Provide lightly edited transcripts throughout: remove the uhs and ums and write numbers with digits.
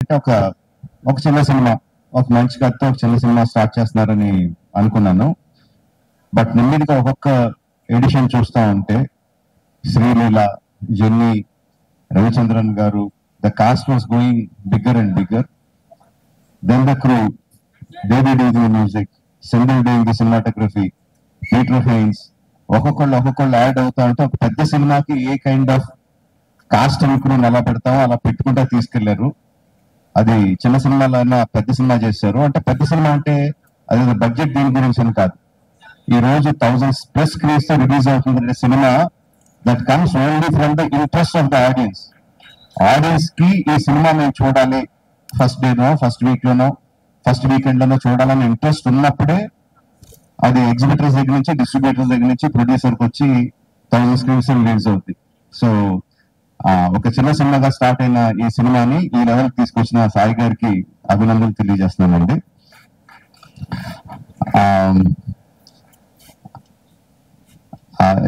ఒక ఒక చిన్న సినిమా, ఒక మంచి కథతో ఒక చిన్న సినిమా స్టార్ట్ చేస్తున్నారని అనుకున్నాను. బట్ నెమ్మదిగా ఒక్కొక్క ఎడిషన్ చూస్తూ ఉంటే Sreeleela, Jenny, Ravichandran garu, the cast was going bigger and bigger. Then the crew, Devi doing the music, సింగిల్ doing the cinematography, Peter Heins, ఒక్కొక్కళ్ళు యాడ్ అవుతా ఉంటే ఒక పెద్ద సినిమాకి a kind of cast and క్రూని ఎలా పెడతామో అలా పెట్టుకుంటా తీసుకెళ్లారు. అది చిన్న సినిమాలైనా పెద్ద సినిమా చేశారు. అంటే పెద్ద సినిమా అంటే అది బడ్జెట్ దీని గురించి అని కాదు. ఈ రోజు 1000+ స్క్రీన్స్ తో రిలీజ్ అవుతుంది cinema that comes only from the interest of the audience. Audience కి ఈ సినిమా మేము చూడాలి, ఫస్ట్ డేనో, ఫస్ట్ వీక్ లోనో, ఫస్ట్ వీకెండ్ లోనో చూడాలని ఇంట్రెస్ట్ ఉన్నప్పుడే అది ఎగ్జిబిటర్స్ దగ్గర నుంచి, డిస్ట్రిబ్యూటర్స్ దగ్గర నుంచి ప్రొడ్యూసర్కి వచ్చి 1000 స్క్రీన్స్ రిలీజ్ అవుతుంది. సో ఒక చిన్న సినిమాగా స్టార్ట్ అయిన ఈ సినిమాని ఈ లెవెల్ తీసుకొచ్చిన సాయి గారికి అభినందనలు తెలియజేస్తున్నానండి.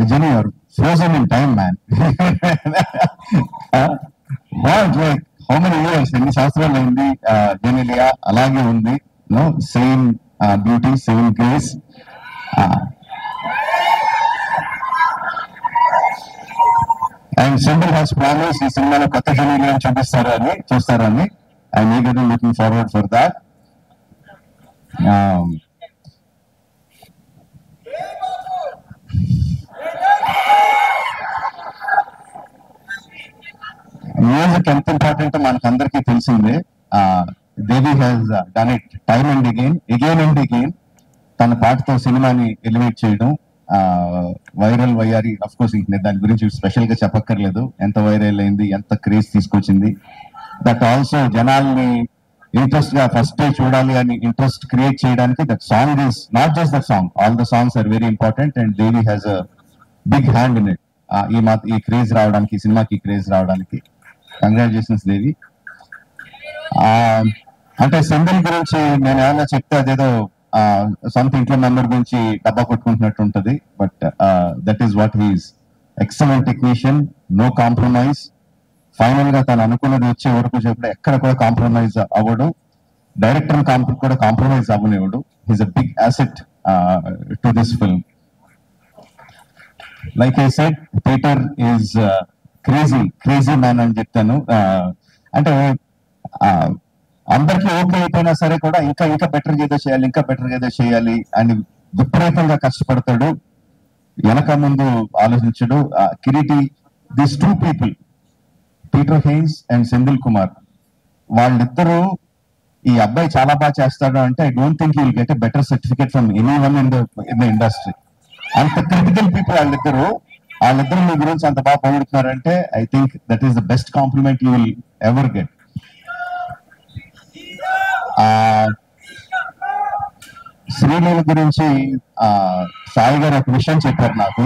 Genie, your frozen in time man. Like how many years, ఎన్ని సంవత్సరాలు అయింది జెనీలియా అలాగే ఉంది. No same beauty, same grace. And symbol has promise ఈ సినిమాలో కొత్త జెనీలియాని చూస్తారని I'm eagerly looking forward for that. Music ఎంత ఇంపార్టెంట్ మనకు అందరికీ తెలిసిందే. Devi has done it time and again and again. తన పాటతో సినిమాని ఎలివేట్ చేయడం, వైరల్ వయ్యారి, అఫ్ కోర్స్ దాని గురించి స్పెషల్ గా చెప్పక్కర్లేదు. ఎంత వైరల్ అయింది, ఎంత క్రేజ్ తీసుకొచ్చింది. దట్ ఆల్సో జనాల్ని ఇంట్రెస్ట్ గా ఫస్ట్ డే చూడాలి అని ఇంట్రెస్ట్ క్రియేట్ చేయడానికి that song is not just that song, all the songs are very important and Devi has a big hand in it. ఈ క్రేజ్ రావడానికి, ఈ సినిమాకి క్రేజ్ రావడానికి కంగ్రాచులేషన్స్ దేవి. అంటే సింబల్ గురించి నేను ఏమైనా చెప్తే అదేదో సొంత ఇంట్లో మెంబర్ గురించి డబ్బా కొట్టుకుంటున్నట్టు ఉంటుంది. But that is what he's. Excellent technician, no compromise. Final గా తను అనుకున్నది వచ్చే వరకు చెప్పడం ఎక్కడ కూడా కాంప్రమైజ్ అవ్వడు. డైరెక్టర్ కూడా కాంప్రమైజ్ అవ్వనివ్వడు. He's a big asset to this film. Like I said, Peter is crazy man అని చెప్తాను. అంటే అందరికీ ఓకే అయిపోయినా సరే కూడా ఇంకా బెటర్ ఏదో చేయాలి అని విపరీతంగా కష్టపడతాడు. వెనక ముందు ఆలోచించడు. Kireeti, this 2 people, Peter Heins and Senthil Kumar, వాళ్ళిద్దరూ ఈ అబ్బాయి చాలా బాగా చేస్తాడు అంటే I don't think will get a better certificate from anyone in the industry. అంత క్రిటికల్ పీపుల్ వాళ్ళిద్దరు మీ గురించి అంత బాగా పొగుడుతున్నారంటే I think that is the best compliment you will ever get. Sreeleela గురించి సాయి గారు ఒక విషయం చెప్పారు నాకు.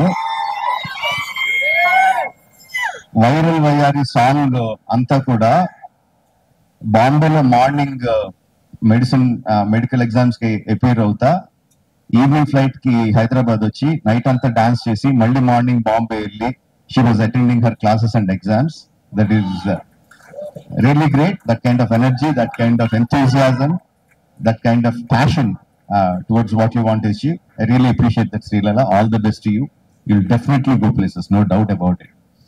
వైరల్ వయ్యారి సాంగ్ అంతా కూడా బాంబేలో మార్నింగ్ మెడికల్ ఎగ్జామ్స్ కి అపేర్ అవుతా, ఈవినింగ్ ఫ్లైట్ కి హైదరాబాద్ వచ్చి నైట్ అంతా డాన్స్ చేసి మళ్ళీ మార్నింగ్ బాంబే వెళ్ళి she was attending her classes and exams. That is really great. That kind of energy, that kind of enthusiasm, that kind of passion towards what you want to achieve. I really appreciate that, Srilala. All the best to you. You'll definitely go places, no doubt about it.